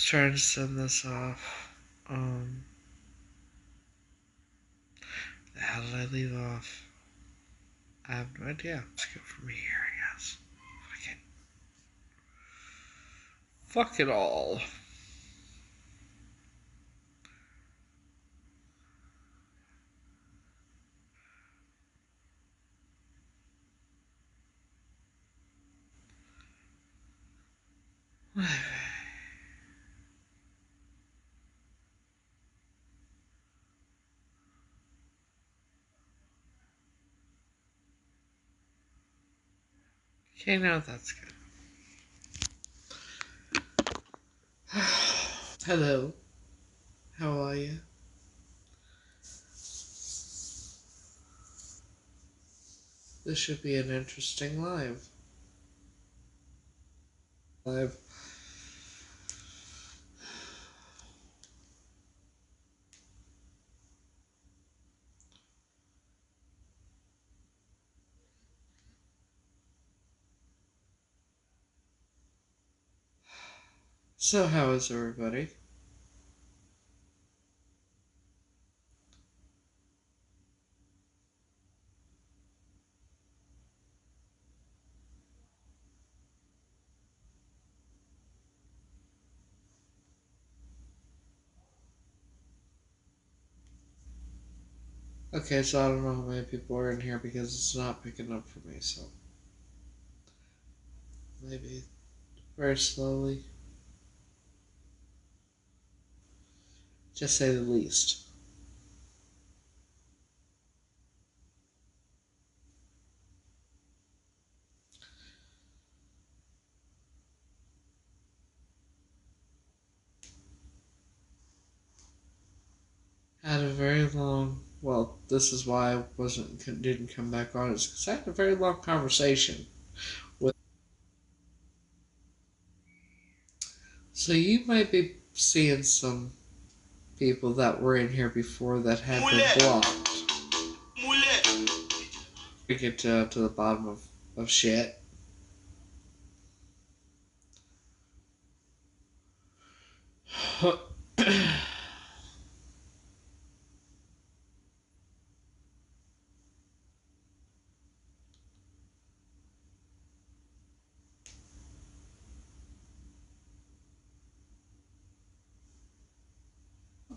trying to send this off. How did I leave off? I have no idea. Let's go from here, I guess. Fuck it all. Okay, now that's good. Hello. How are you? This should be an interesting live. So, how is everybody? Okay, so I don't know how many people are in here because it's not picking up for me, so maybe very slowly. Just say the least. Had a very long. Well, this is why I didn't come back on. It's because I had a very long conversation with. So you might be seeing some people that were in here before that had been blocked. We get to the bottom of shit.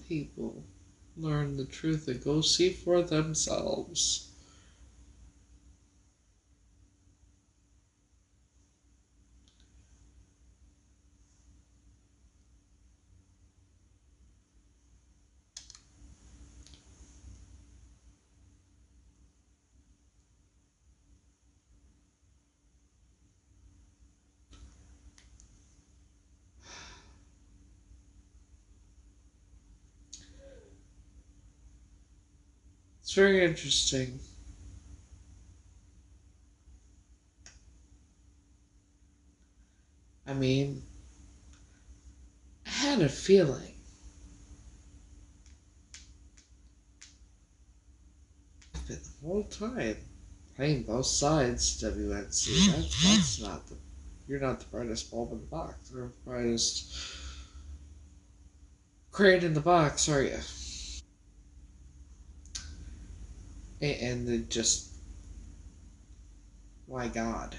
People learn the truth and go see for themselves. It's very interesting. I mean, I had a feeling the whole time playing both sides, WNC. That's not the. You're not the brightest bulb in the box, or the brightest crane in the box, are you? And it just, my God.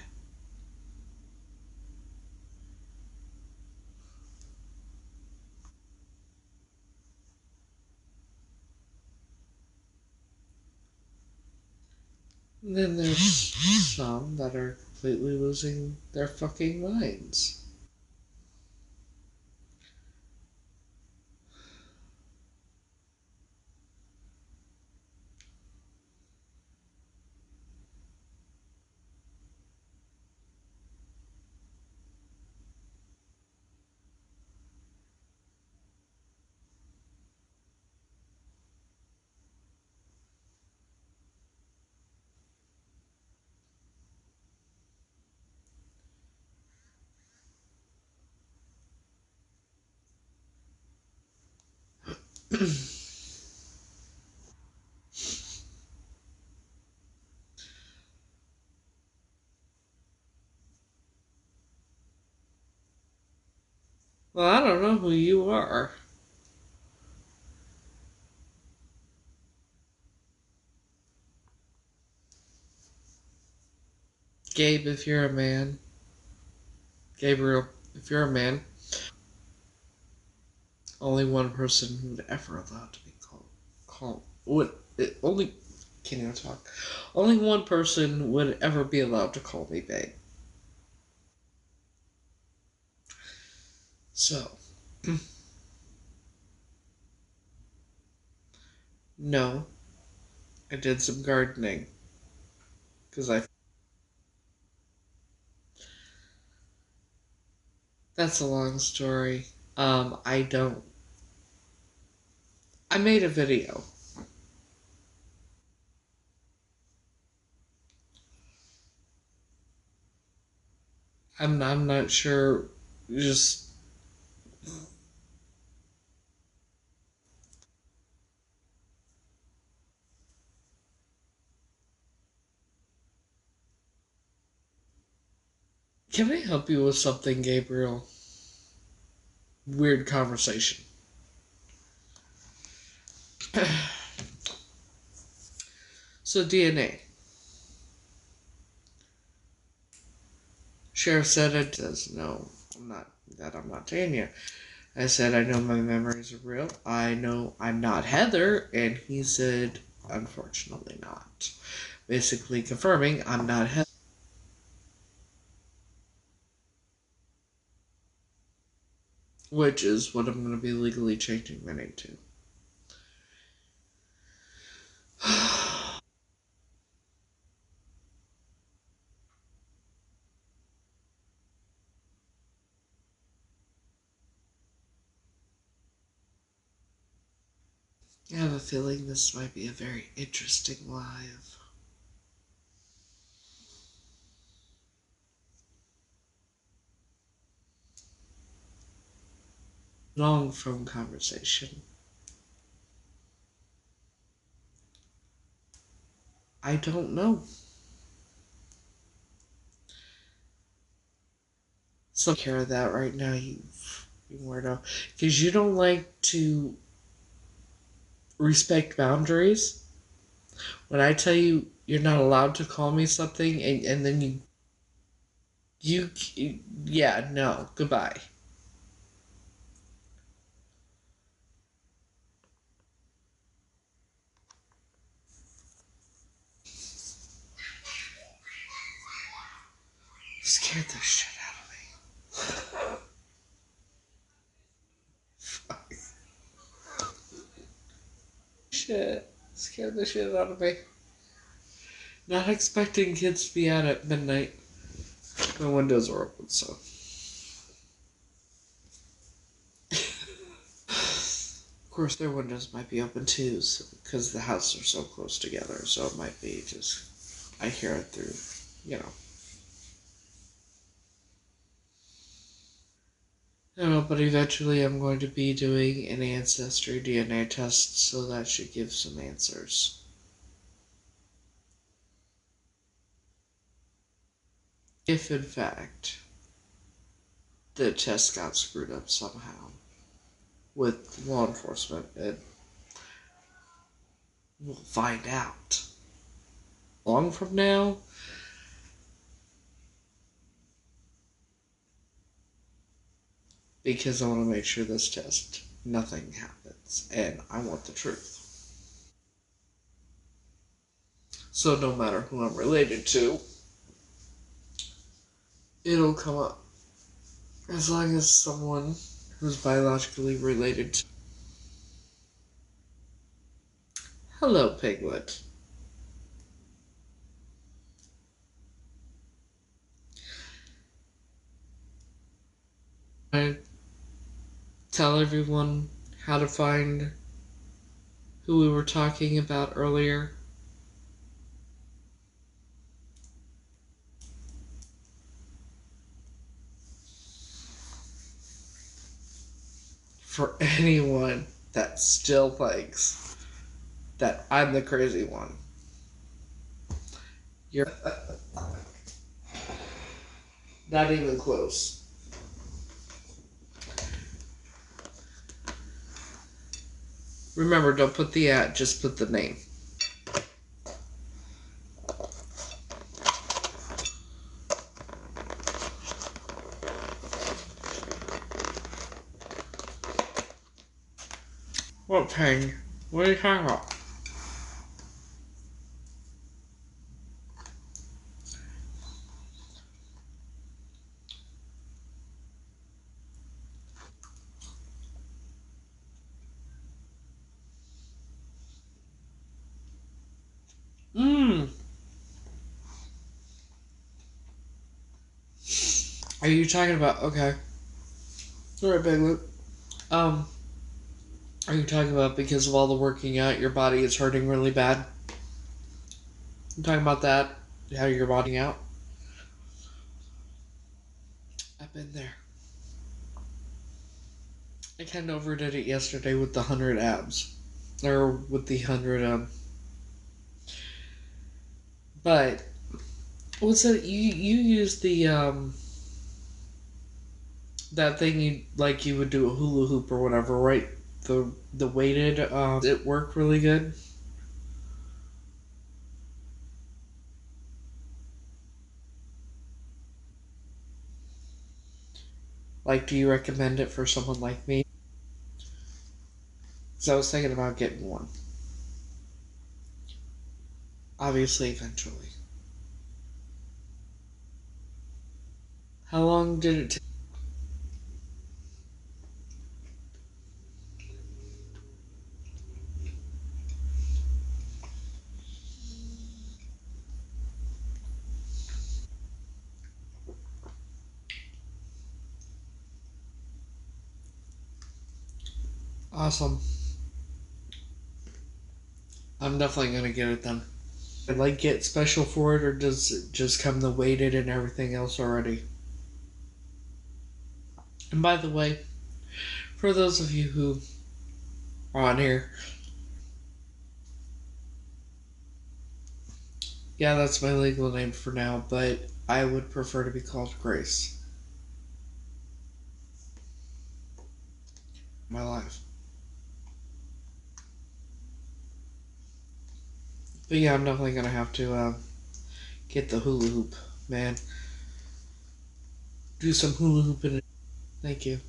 And then there's some that are completely losing their fucking minds. Well, I don't know who you are. Gabe, if you're a man. Gabriel, if you're a man. Only one person who would ever allow to be called would it, only can't even talk. Only one person would ever be allowed to call me babe. So, no, I did some gardening because I. That's a long story. I don't. I made a video. I'm not sure. Just can I help you with something, Gabriel? Weird conversation. So DNA. Sheriff said it. Says no. I'm not. That I'm not taking you. I said, I know my memories are real. I know I'm not Heather. And he said, unfortunately not. Basically confirming I'm not Heather. Which is what I'm going to be legally changing my name to. I have a feeling this might be a very interesting live. Long phone conversation. I don't know. So care of that right now, you weirdo. Because you don't like to respect boundaries. When I tell you you're not allowed to call me something and then you, yeah, no, goodbye. Scared the shit out of me. Fuck. Shit. Scared the shit out of me. Not expecting kids to be out at midnight. My windows are open, so. Of course, their windows might be open too, because the houses are so close together, so it might be just. I hear it through, you know. I don't know, but eventually I'm going to be doing an ancestry DNA test, so that should give some answers. If, in fact, the test got screwed up somehow with law enforcement, and we'll find out. Long from now, because I want to make sure this test, nothing happens, and I want the truth. So no matter who I'm related to, it'll come up. As long as someone who's biologically related to. Hello, Piglet. I tell everyone how to find who we were talking about earlier. For anyone that still thinks that I'm the crazy one, you're not even close. Remember, don't put the at, just put the name. What pain? What are you talking about? Mmm. Are you talking about, okay. Alright, Big Luke. Are you talking about because of all the working out, your body is hurting really bad? I'm talking about that, how you're bodying out. I've been there. I kind of overdid it yesterday with the 100 abs. Or with the 100, But, what's that? You use the, that thing you would do a hula hoop or whatever, right? The weighted, it worked really good. Like, do you recommend it for someone like me? Because I was thinking about getting one. Obviously, eventually. How long did it take? Awesome. I'm definitely gonna get it then. Did like get special for it, or does it just come the weighted and everything else already? And by the way, for those of you who are on here, yeah, that's my legal name for now, but I would prefer to be called Grace. My life. But yeah, I'm definitely gonna have to get the hula hoop, man. Do some hula hooping. Thank you.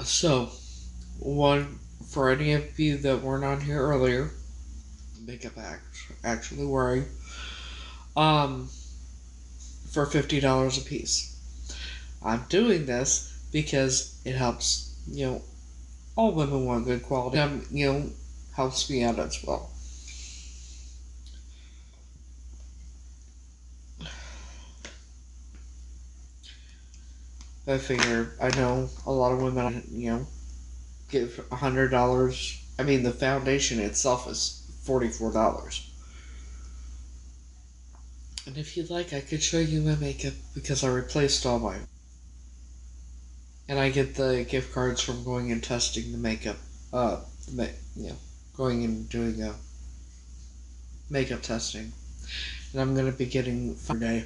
So, one for any of you that weren't on here earlier, makeup actually worry. Um, for $50 a piece. I'm doing this because it helps, all women want good quality. Helps me out as well. I figure I know a lot of women, give $100. I mean, the foundation itself is $44. And if you'd like, I could show you my makeup because I replaced all mine. And I get the gift cards from going and testing the makeup. Uh, going and doing makeup testing. And I'm gonna be getting for day.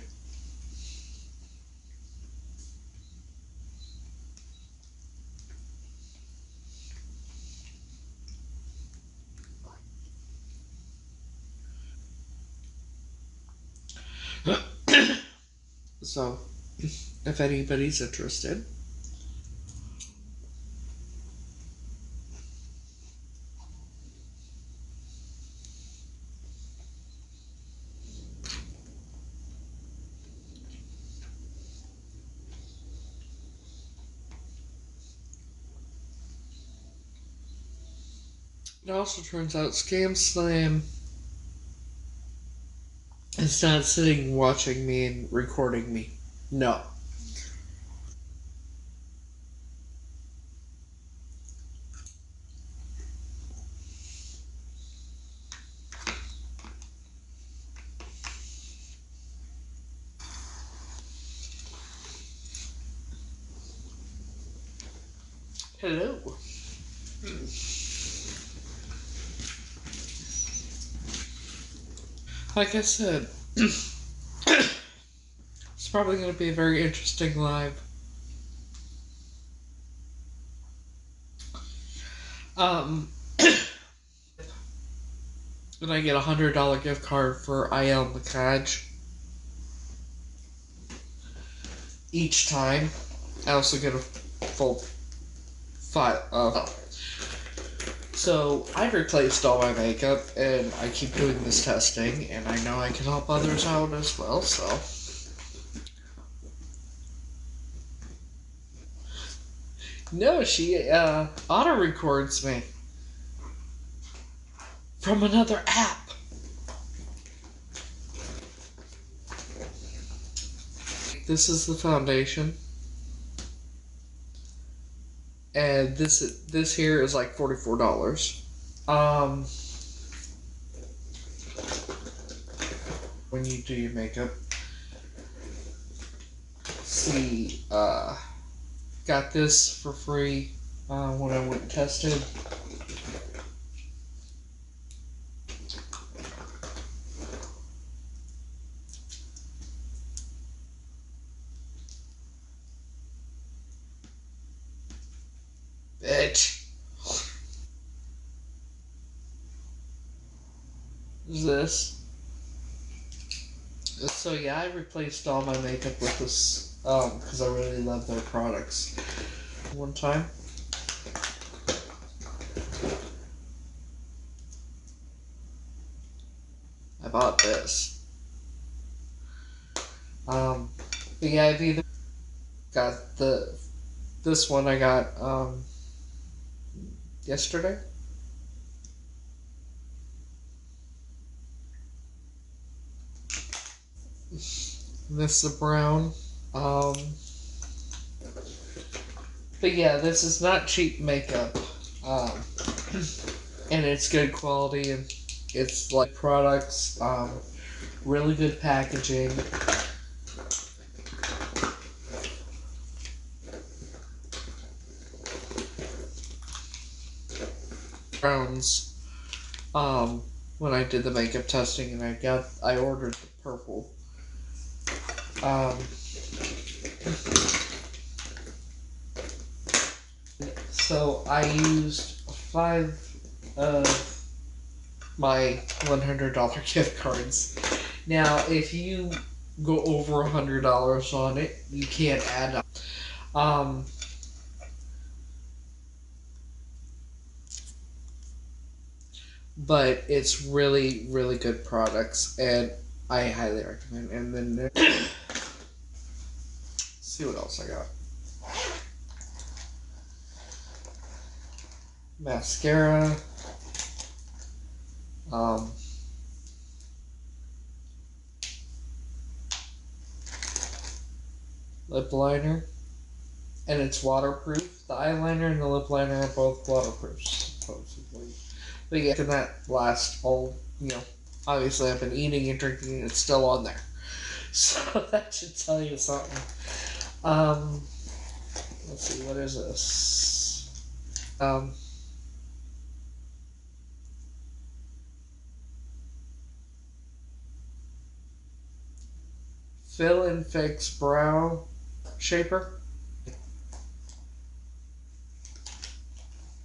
So, if anybody's interested, it also turns out ScamSlam is not sitting watching me and recording me. No. Hello. Like I said, it's probably going to be a very interesting live. Um, and I get $100 gift card for IL McCord each time. I also get a full five. So I replaced all my makeup, and I keep doing this testing, and I know I can help others out as well. So no, she auto records me from another app. This is the foundation, and this here is like $44. When you do your makeup, see, got this for free when I went and tested. Bitch. This. So yeah, I replaced all my makeup with this because I really love their products. One time, I bought this. But yeah, I've either got this one I got yesterday. This is a brown. But yeah, this is not cheap makeup. And it's good quality, and it's like products, really good packaging. Browns, when I did the makeup testing, and I ordered the purple. So I used 5 of my $100 gift cards. Now, if you go over $100 on it, you can't add up. But it's really, really good products, and I highly recommend. And then see what else I got. Mascara. Lip liner, and it's waterproof. The eyeliner and the lip liner are both waterproof, supposedly. But yeah, can that last all, obviously I've been eating and drinking and it's still on there. So that should tell you something. Let's see, what is this? Fill and Fix Brow Shaper.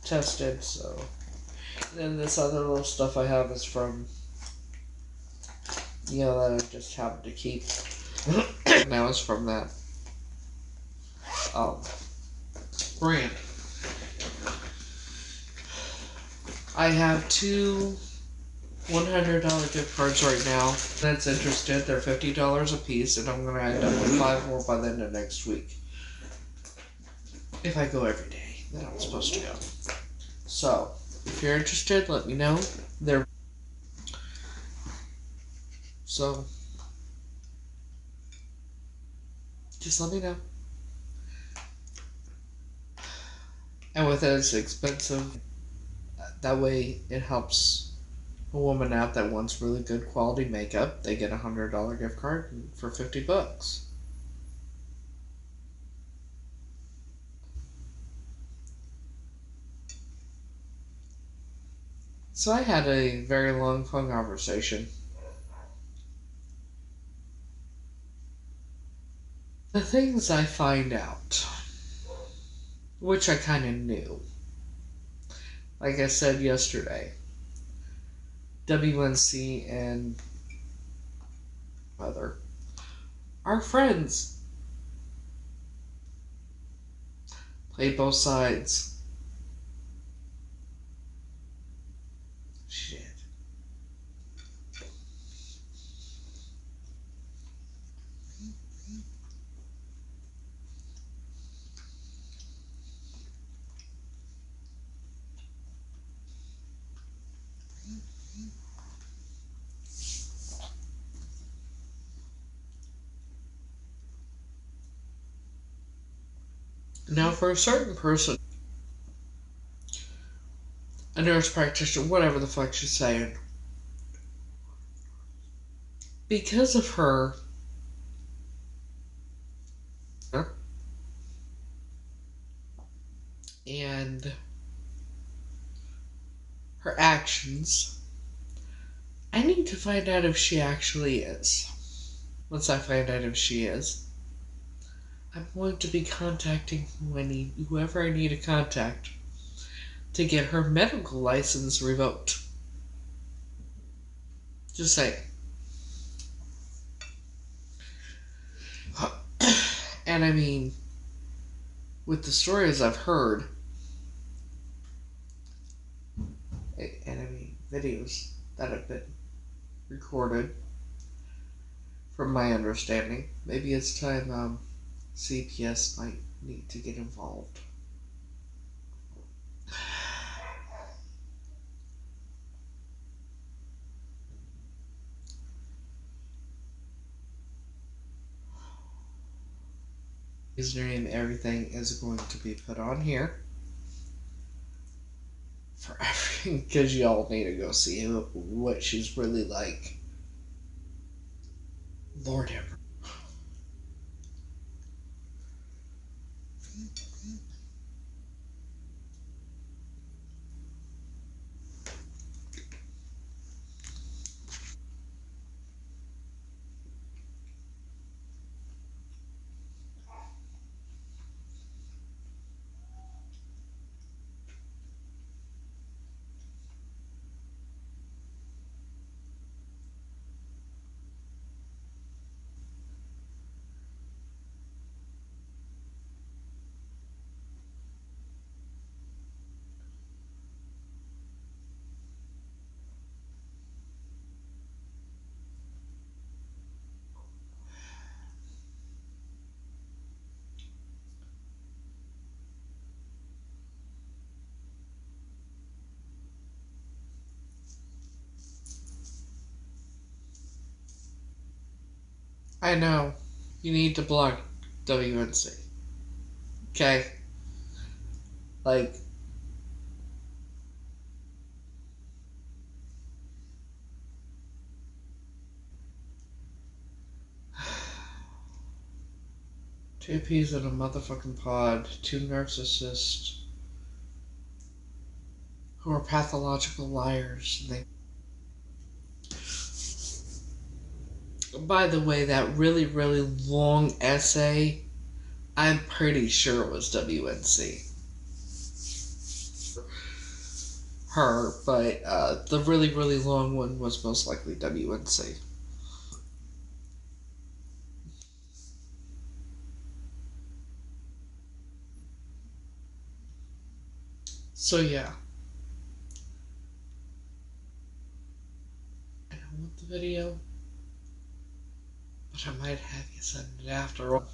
Tested, so. And then this other little stuff I have is from, that I just happen to keep. Now it's from that brand. I have 2 $100 gift cards right now. That's interested. They're $50 a piece, and I'm gonna end up with 5 more by the end of next week. If I go every day that I'm supposed to go. So, if you're interested, let me know. So, just let me know. And with it, it's expensive. That way, it helps a woman out that wants really good quality makeup. They get a $100 gift card for $50. . So I had a very long phone conversation. The things I find out, which I kind of knew, like I said yesterday, WNC and Mother are friends. Played both sides. Shit. Now, for a certain person, a nurse practitioner, whatever the fuck she's saying, because of her and her actions, I need to find out if she actually is. Once I find out if she is, I'm going to be contacting whoever I need to contact to get her medical license revoked. Just saying. And I mean, with the stories I've heard, and I mean, videos that have been recorded, from my understanding, maybe it's time CPS might need to get involved. Username, everything is going to be put on here for everything, because y'all need to go see what she's really like. Lord have mercy. I know. You need to block WNC. Okay? Like, two peas in a motherfucking pod, two narcissists who are pathological liars. By the way, that really, really long essay, I'm pretty sure it was WNC. Her, but the really, really long one was most likely WNC. So yeah. I don't want the video, but I might have you send it after all.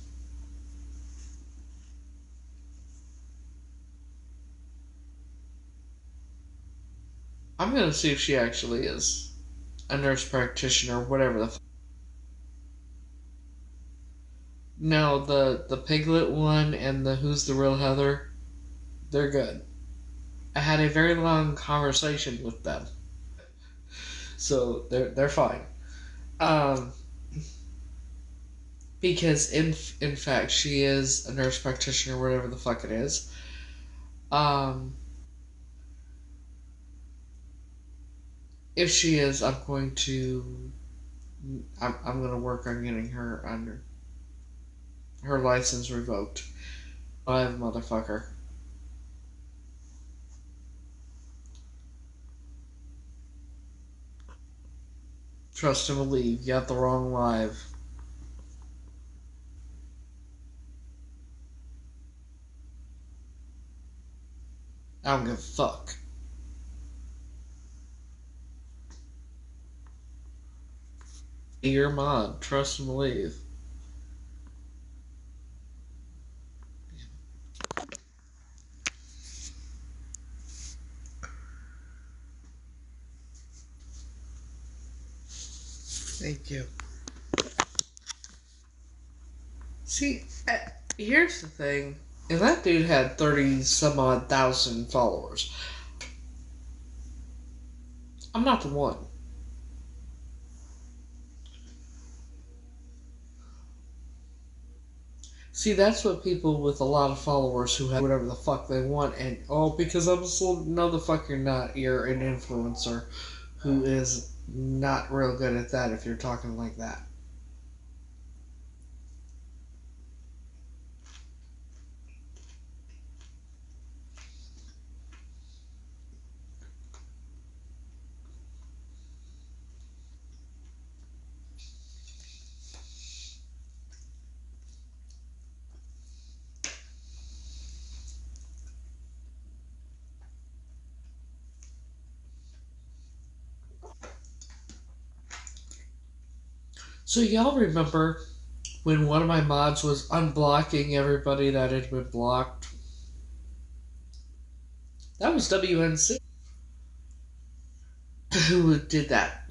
I'm gonna see if she actually is a nurse practitioner, whatever the. No, the Piglet one and the Who's the Real Heather, they're good. I had a very long conversation with them, so they're fine. Um, because in fact she is a nurse practitioner, whatever the fuck it is. Um, If she is, I'm going to work on getting her under her license revoked. By the motherfucker. Trust and believe. You got the wrong live. I don't give a fuck. Your mod. Trust and believe. Thank you. See, here's the thing. If that dude had 30 some odd thousand followers, I'm not the one. See, that's what people with a lot of followers who have whatever the fuck they want, and because I'm so no, the fuck you're not. You're an influencer who is not real good at that if you're talking like that. So y'all remember when one of my mods was unblocking everybody that had been blocked? That was WNC who did that.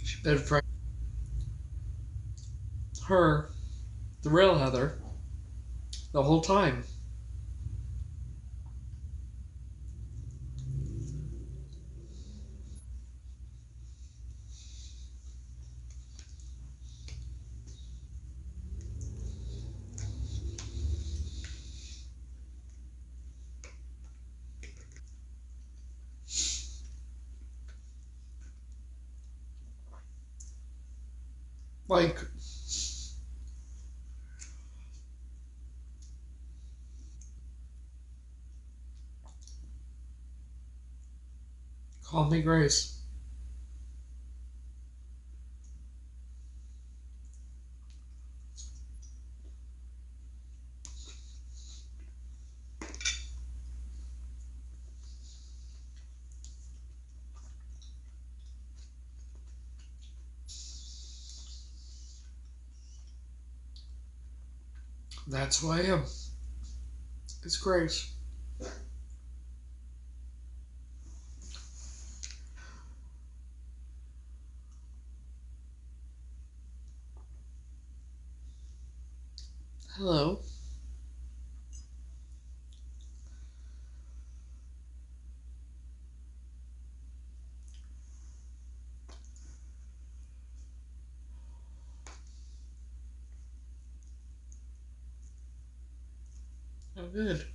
She's been friend her, the real Heather, the whole time. Like, call me Grace. That's who I am. It's Grace. Hello. Oh, good.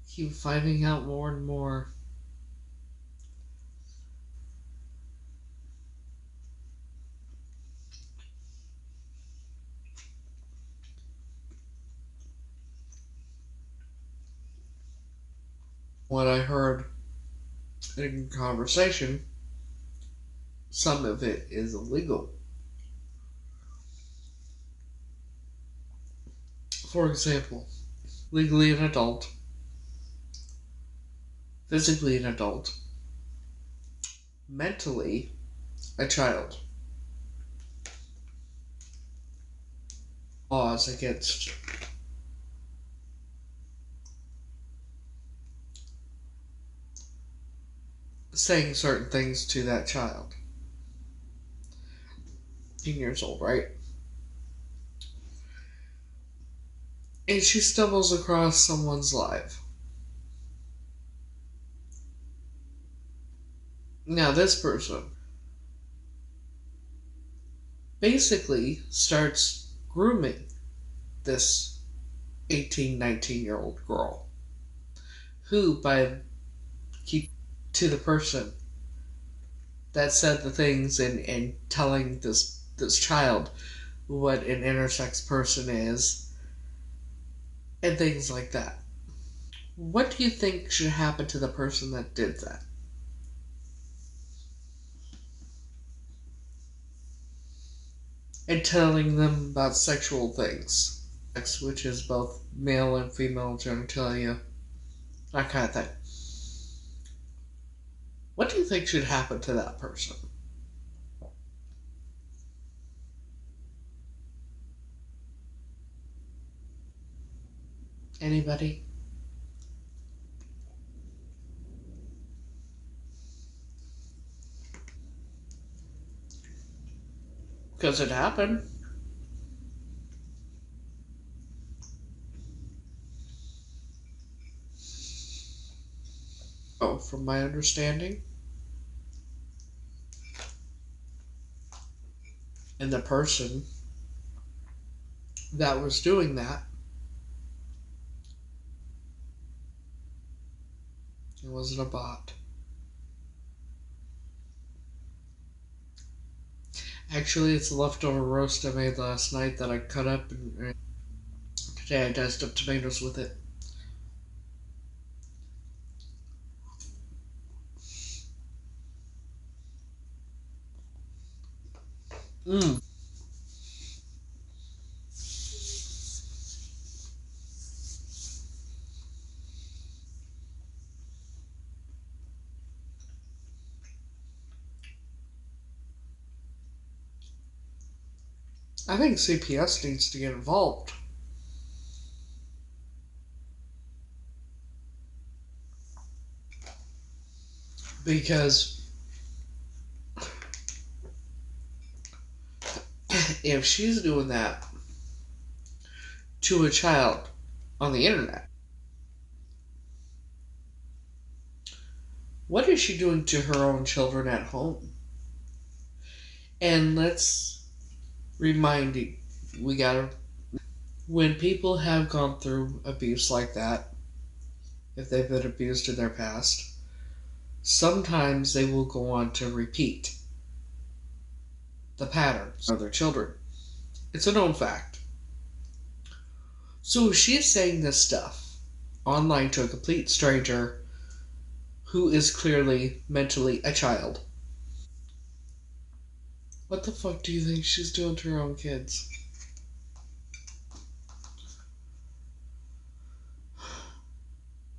Keep finding out more and more. What I heard in conversation, some of it is illegal. For example, legally an adult, physically an adult, mentally a child. Laws against saying certain things to that child. 15 years old, right? And she stumbles across someone's live. Now, this person basically starts grooming this 18, 19-year-old girl, who, by keep to the person that said the things and telling this child what an intersex person is, and things like that. What do you think should happen to the person that did that? And telling them about sexual things, which is both male and female genitalia, that kind of thing. What do you think should happen to that person? Anybody? Because it happened. Oh, from my understanding, and the person that was doing that, it wasn't a bot. Actually, it's a leftover roast I made last night that I cut up, and today I diced up tomatoes with it. Mmm. I think CPS needs to get involved because if she's doing that to a child on the internet, what is she doing to her own children at home? And let's remind you, we gotta, when people have gone through abuse like that, if they've been abused in their past, sometimes they will go on to repeat the patterns of their children. It's a known fact. So if she's saying this stuff online to a complete stranger who is clearly mentally a child, what the fuck do you think she's doing to her own kids?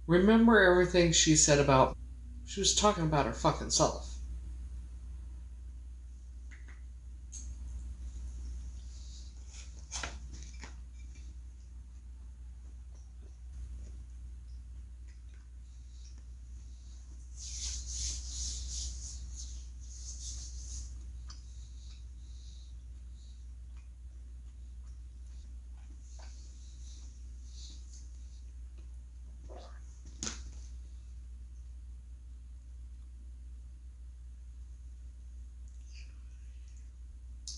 Remember everything she said about. She was talking about her fucking self.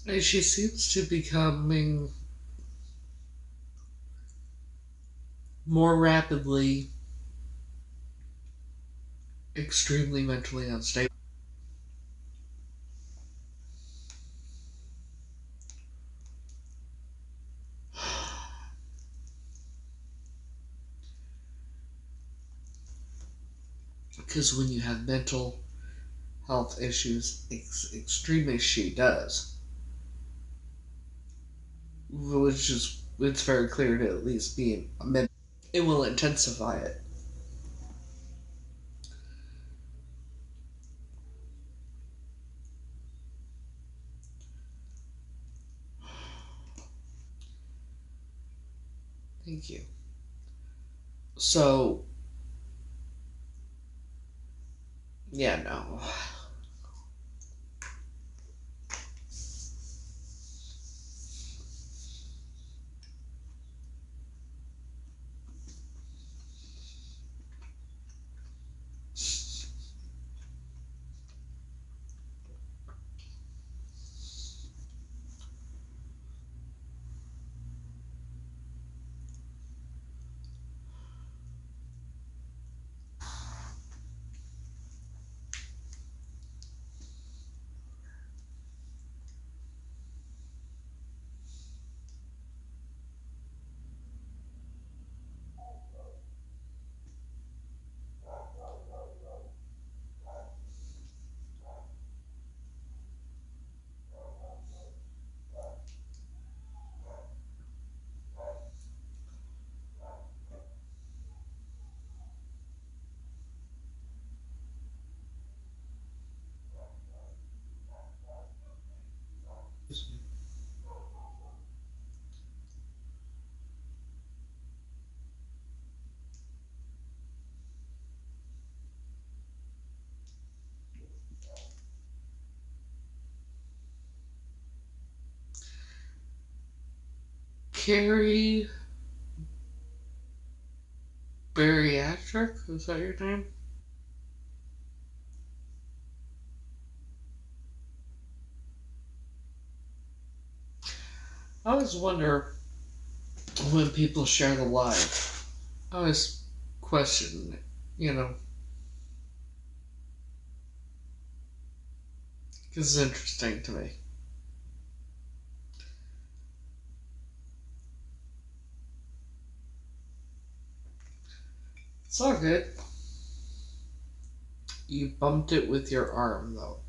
And she seems to be becoming more rapidly extremely mentally unstable. Because when you have mental health issues, extreme as she does, which is it's very clear to at least be a mental, it will intensify it. Thank you. So Yeah, no. Carrie Bariatric? Was that your name? I always wonder when people share the live. I always question it, because it's interesting to me. It's all good. You bumped it with your arm, though.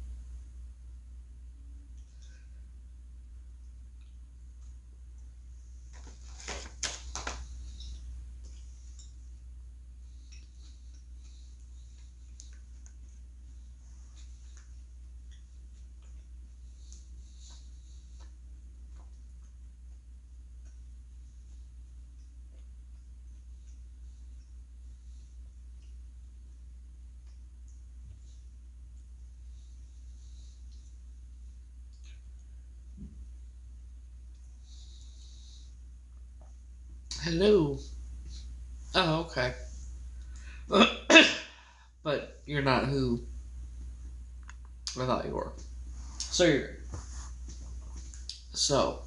Hello. Oh, okay. But you're not who I thought you were. So you're. So,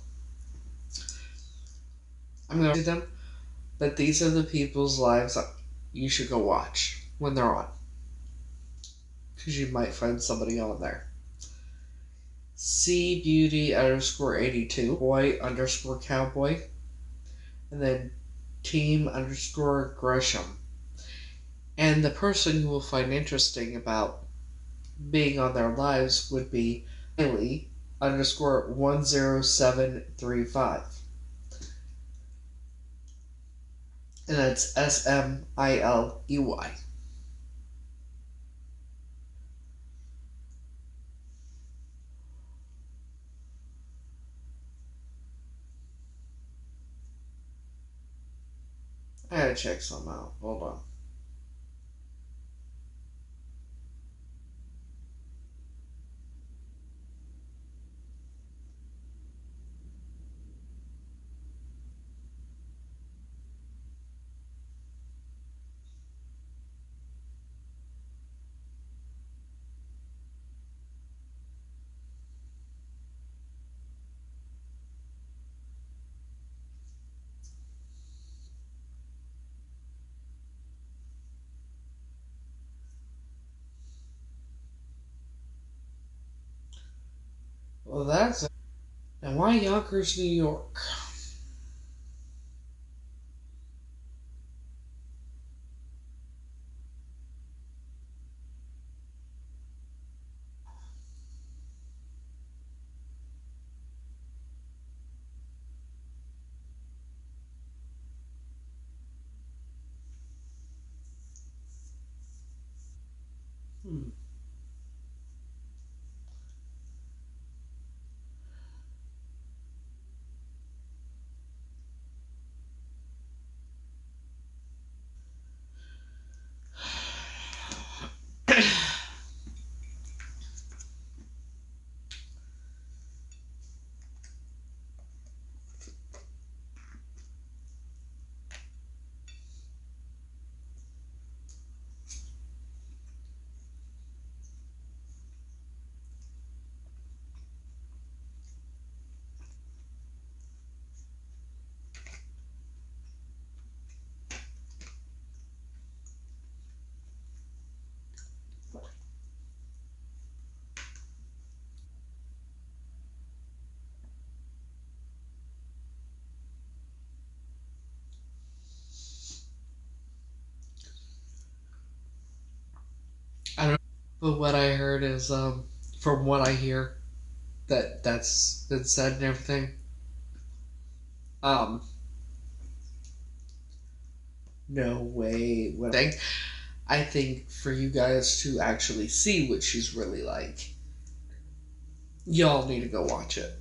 I'm going to say them, but these are the people's lives that you should go watch when they're on. Because you might find somebody on there. C Beauty underscore 82, boy underscore cowboy, and then team underscore Gresham. And the person you will find interesting about being on their lives would be Miley underscore 10735. And that's SMILEY. I gotta check some out. Hold on. Well, that's it. And why Yonkers, New York? Hmm. But what I heard is, from what I hear, that's been said and everything. Um, no way. I think for you guys to actually see what she's really like, y'all need to go watch it.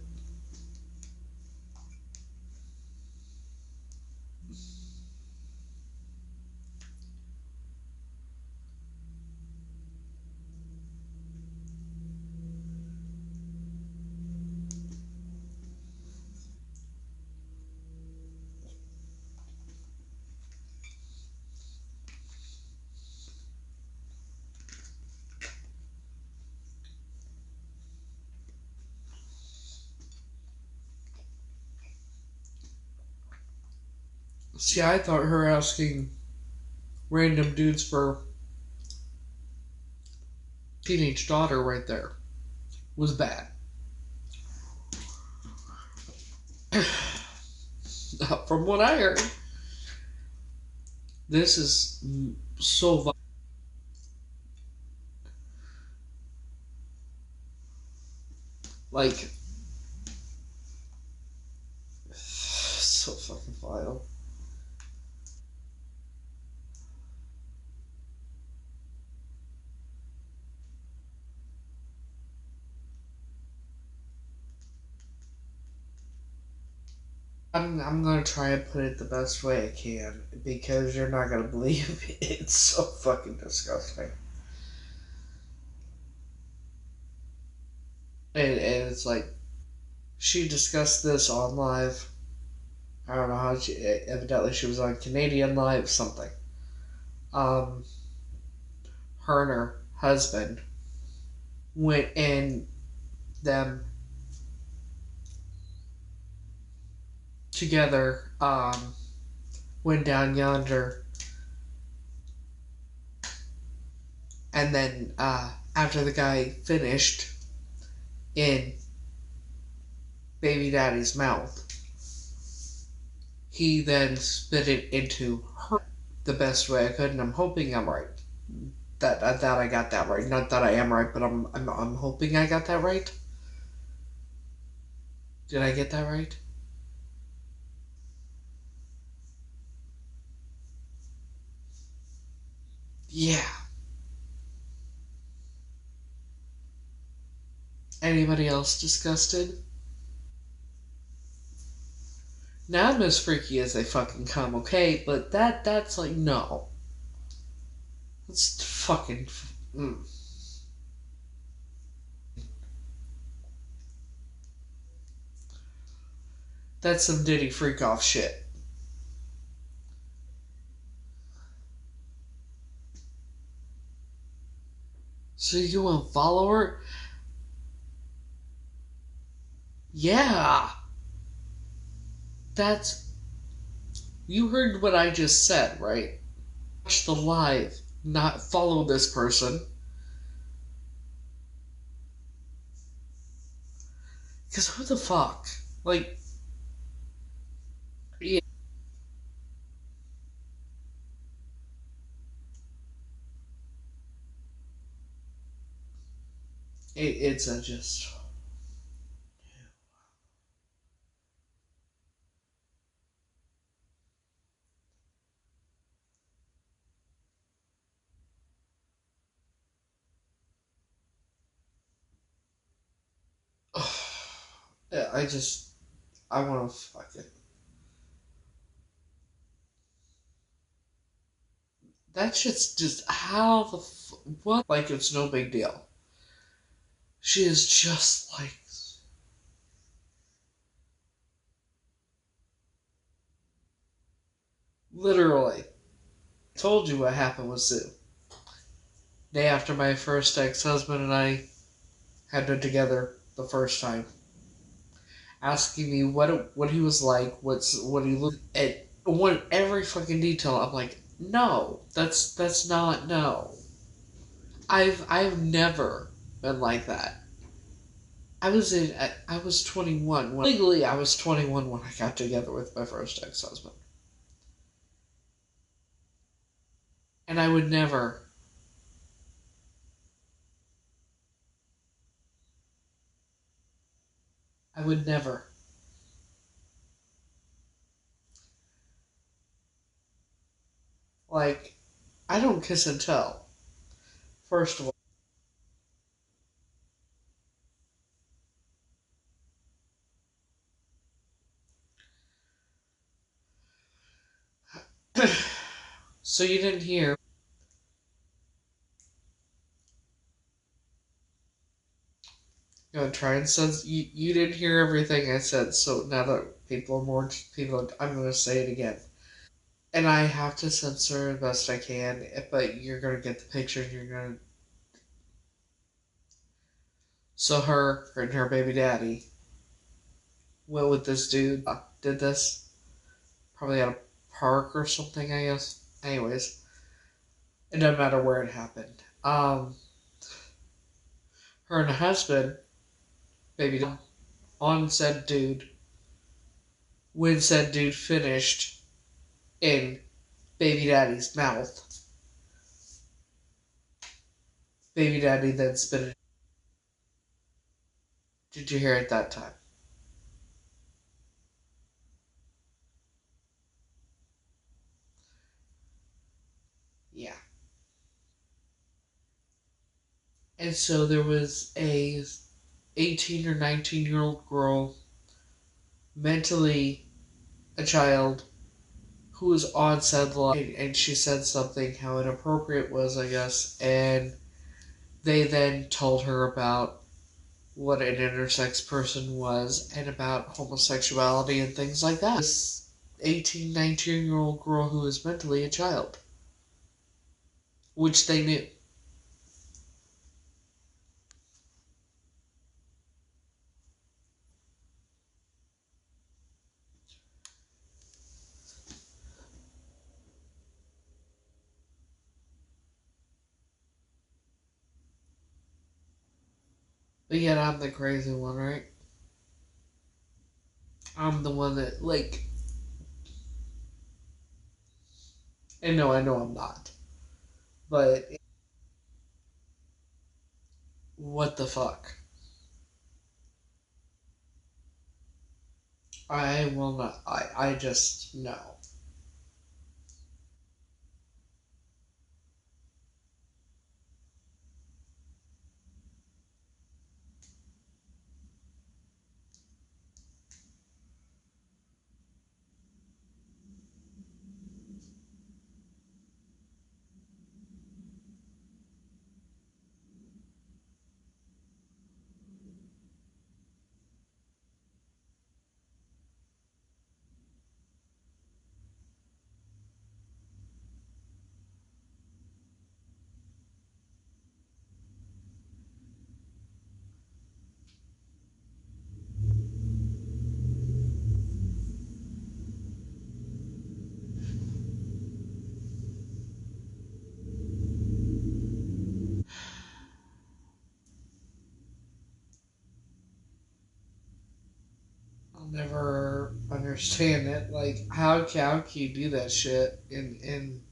See, I thought her asking random dudes for teenage daughter right there was bad. From what I heard, this is so like so fucking vile. I'm gonna try and put it the best way I can because you're not gonna believe it. It's so fucking disgusting. And it's like she discussed this on live. I don't know how she evidently she was on Canadian live something. Um, her and her husband went in them together. Went down yonder, and then after the guy finished in baby daddy's mouth, he then spit it into her the best way I could, and I'm hoping I'm right. That I got that right. Not that I am right, but I'm hoping I got that right. Did I get that right? Yeah. Anybody else disgusted? Now I'm as freaky as they fucking come, okay? But that's like no. That's fucking. Mm. That's some Diddy freak off shit. So you want to follow her? Yeah. That's. You heard what I just said, right? Watch the live, not follow this person. Because who the fuck? Like, yeah, it's a just. Yeah, I want to fuck it. That shit's just how the what? Like it's no big deal. She is just like literally. Told you what happened with Sue. Day after my first ex-husband and I had been together the first time, asking me what he was like, what he looked at, want every fucking detail. I'm like, no, that's not no. I've never been like that. I was 21 when legally I was 21 when I got together with my first ex-husband. And I would never would never. Like, I don't kiss and tell. First of all. So you didn't hear. Gonna try and sense. You didn't hear everything I said, so now that people, I'm gonna say it again. And I have to censor the best I can, but you're gonna get the picture and you're gonna. So her and her baby daddy went with this dude, did this, probably at a park or something, I guess. Anyways, it doesn't matter where it happened. Her and her husband, baby daddy, on said dude, when said dude finished in baby daddy's mouth, baby daddy then spit it. Did you hear it that time? Yeah. And so there was a 18 or 19-year-old girl, mentally a child, who was on said line, and she said something how inappropriate was, I guess, and they then told her about what an intersex person was and about homosexuality and things like that. This 18, 19-year-old girl who was mentally a child, which they knew. But yet I'm the crazy one, right? I'm the one that, like, and no, I know I'm not. But what the fuck? I will not. I just, no. I'll never understand it. Like, how can you do that shit in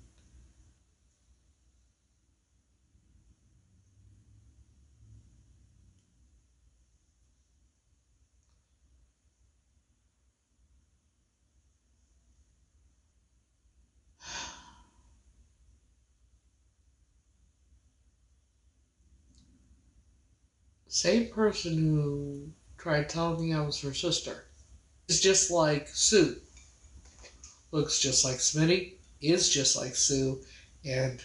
same person who tried telling me I was her sister. It's just like Sue. Looks just like Smitty, is just like Sue, and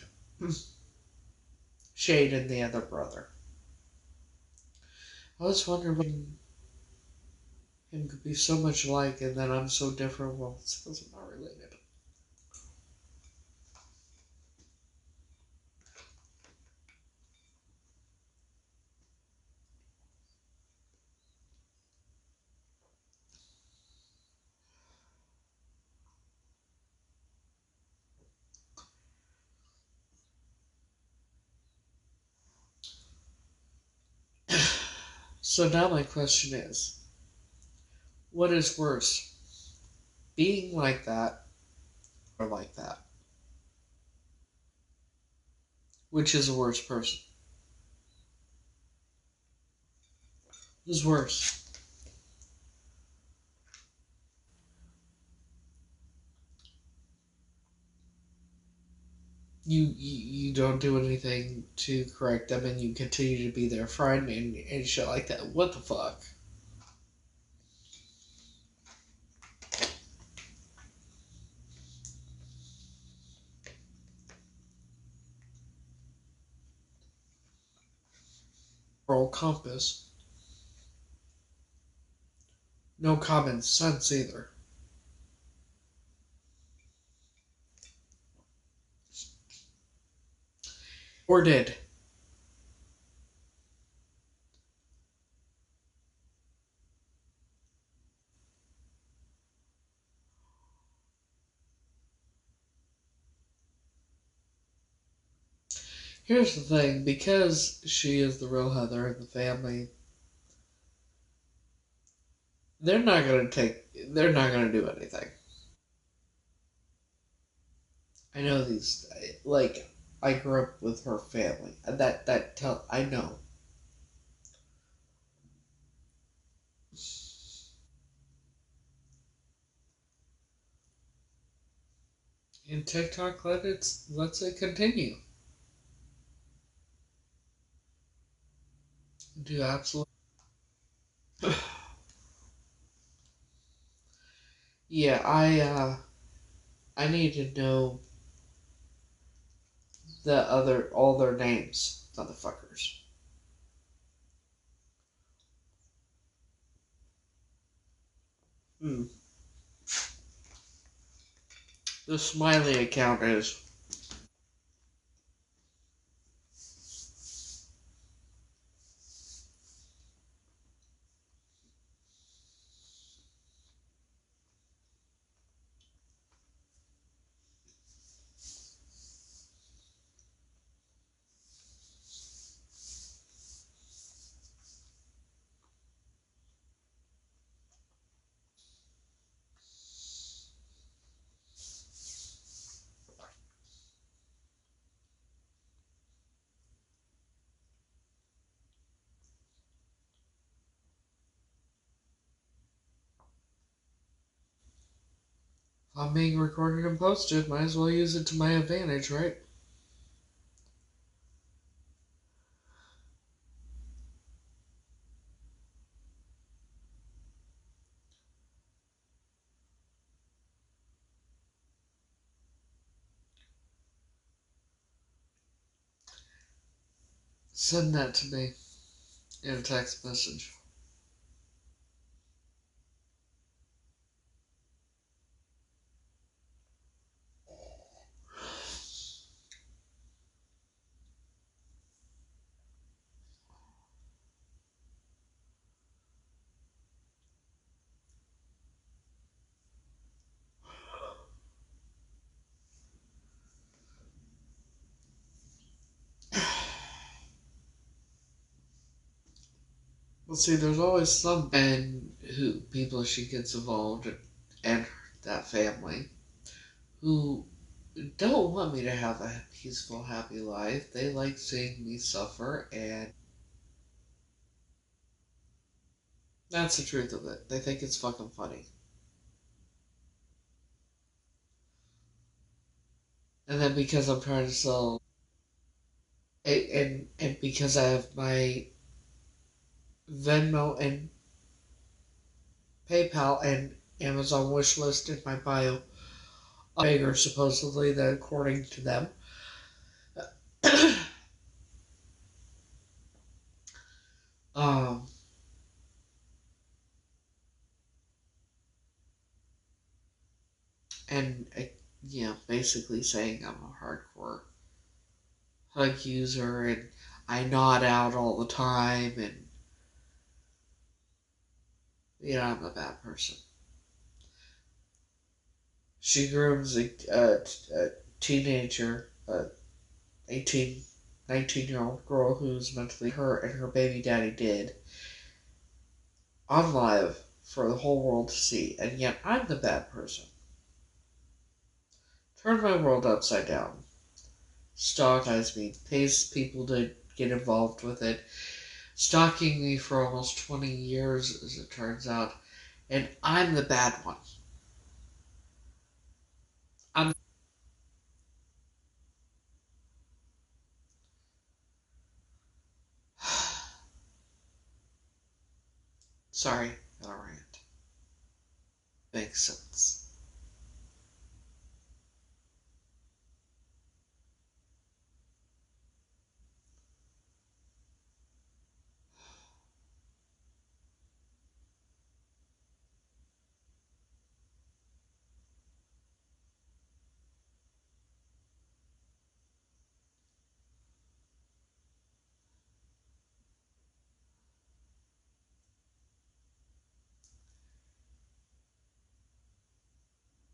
Shade and the other brother. I was wondering when him could be so much alike and then I'm so different. Well, it's because I'm not related. So now my question is, what is worse? Being like that or like that? Which is a worse person? Who's worse? you don't do anything to correct them, and you continue to be their friend and shit like that. What the fuck? Moral compass. No common sense either. Or did. Here's the thing, because she is the real Heather in the family, they're not gonna do anything. I know these, like, I grew up with her family. I know. And TikTok lets it continue. Do absolutely. Yeah, I need to know all their names, motherfuckers. Hmm. The Smiley account is. If I'm being recorded and posted, might as well use it to my advantage, right? Send that to me in a text message. Well, see, there's always some and who people she gets involved in, and that family who don't want me to have a peaceful, happy life. They like seeing me suffer, and that's the truth of it. They think it's fucking funny. And then because I'm trying to sell, and because I have my Venmo and PayPal and Amazon wish list in my bio, bigger supposedly than according to them. um, and yeah, basically saying I'm a hardcore hug user and I nod out all the time, and I'm a bad person. She grooms a teenager, 18, 19-year-old girl who's mentally her and her baby daddy did on live for the whole world to see, and yet I'm the bad person. Turned my world upside down. Stalks me, pays people to get involved with it, stalking me for almost 20 years, as it turns out, and I'm the bad one. I'm Sorry, got a rant. Makes sense.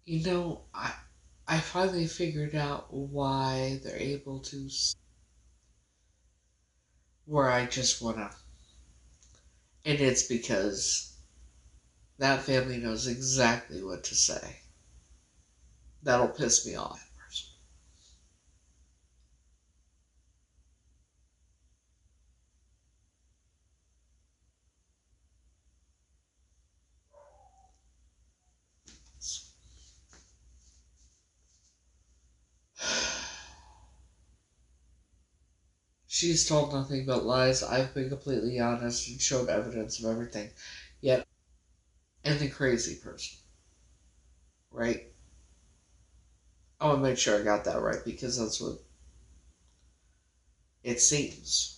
You know, I finally figured out why they're able to. Where I just wanna, and it's because that family knows exactly what to say. That'll piss me off. She's told nothing but lies. I've been completely honest and showed evidence of everything. Yet, and the crazy person, right? I want to make sure I got that right because that's what it seems.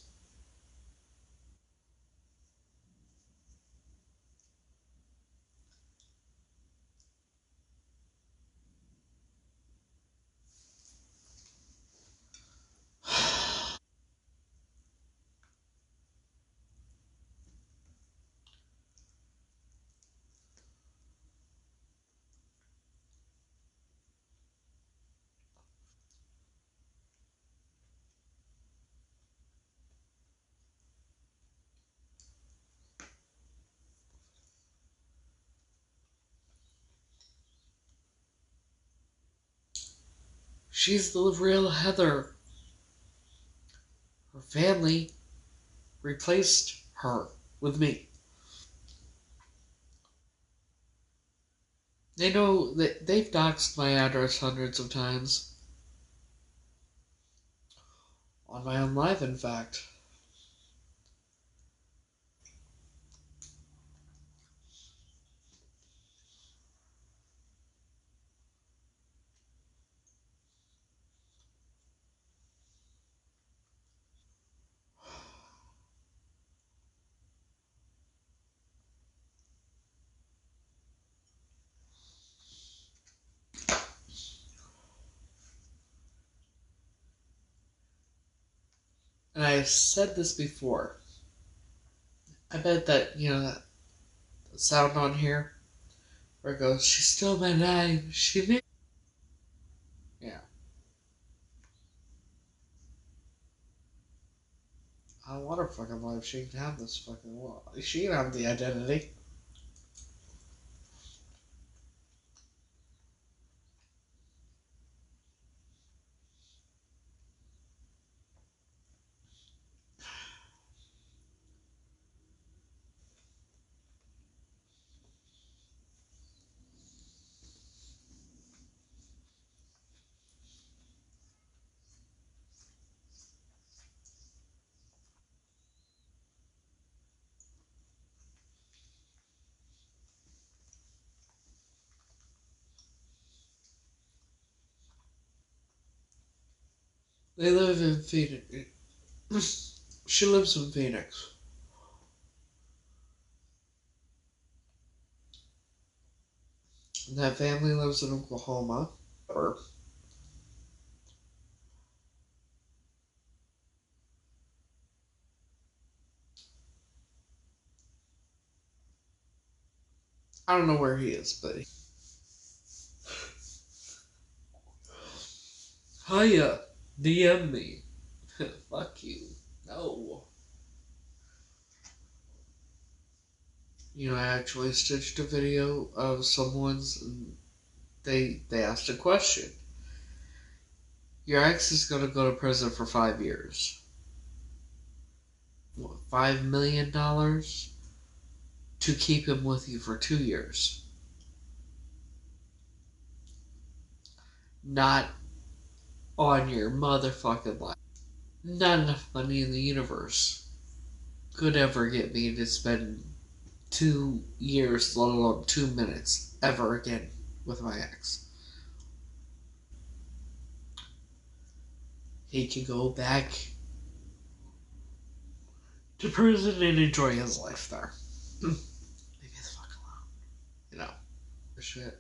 She's the real Heather. Her family replaced her with me. They know that they've doxed my address hundreds of times. On my own life, in fact. And I've said this before. I bet that, that sound on here where it goes, she stole my name. She knew. Yeah. I want her fucking life. She can have this fucking world. She can have the identity. They live in Phoenix. She lives in Phoenix. And that family lives in Oklahoma. Or I don't know where he is, but hiya, DM me. Fuck you. No. I actually stitched a video of someone's. They asked a question. Your ex is gonna go to prison for 5 years. What, $5 million to keep him with you for 2 years. Not on your motherfucking life. Not enough money in the universe could ever get me to spend 2 years, let alone 2 minutes, ever again with my ex. He can go back to prison and enjoy his life there. Leave me the fuck alone. You know, for shit.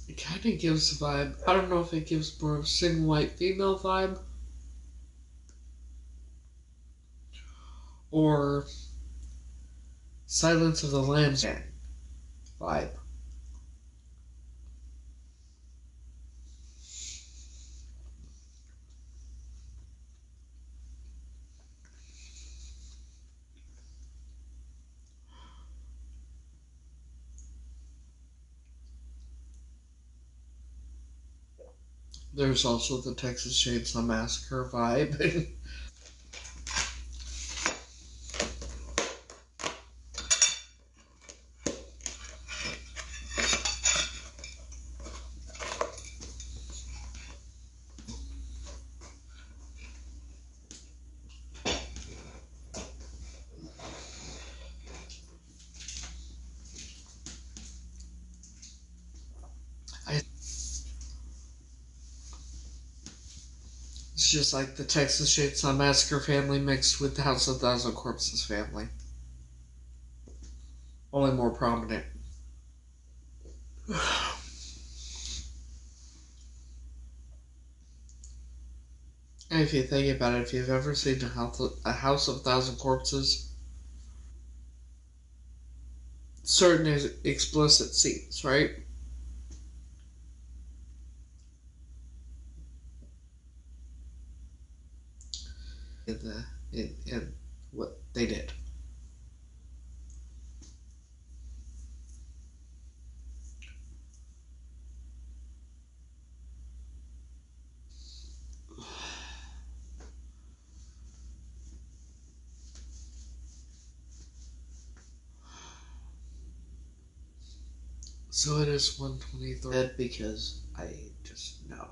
It kind of gives the vibe. I don't know if it gives more of a single white female vibe or Silence of the Lambs vibe. There's also the Texas Chainsaw Massacre vibe. It's just like the Texas Chainsaw Massacre family mixed with the House of Thousand Corpses family. Only more prominent. And if you think about it, if you've ever seen a House of Thousand Corpses, certain explicit scenes, right? In what they did. So it is 1:23 because I just know.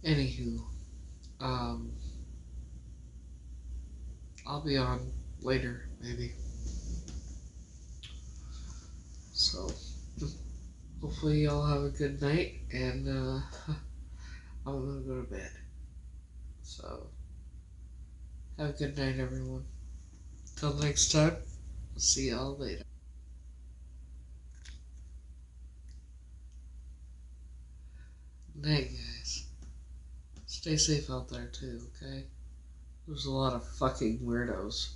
Anywho, I'll be on later, maybe. So, hopefully y'all have a good night, and I'm gonna go to bed. So, have a good night, everyone. Till next time, see y'all later. Night, guys. Stay safe out there, too, okay? There's a lot of fucking weirdos.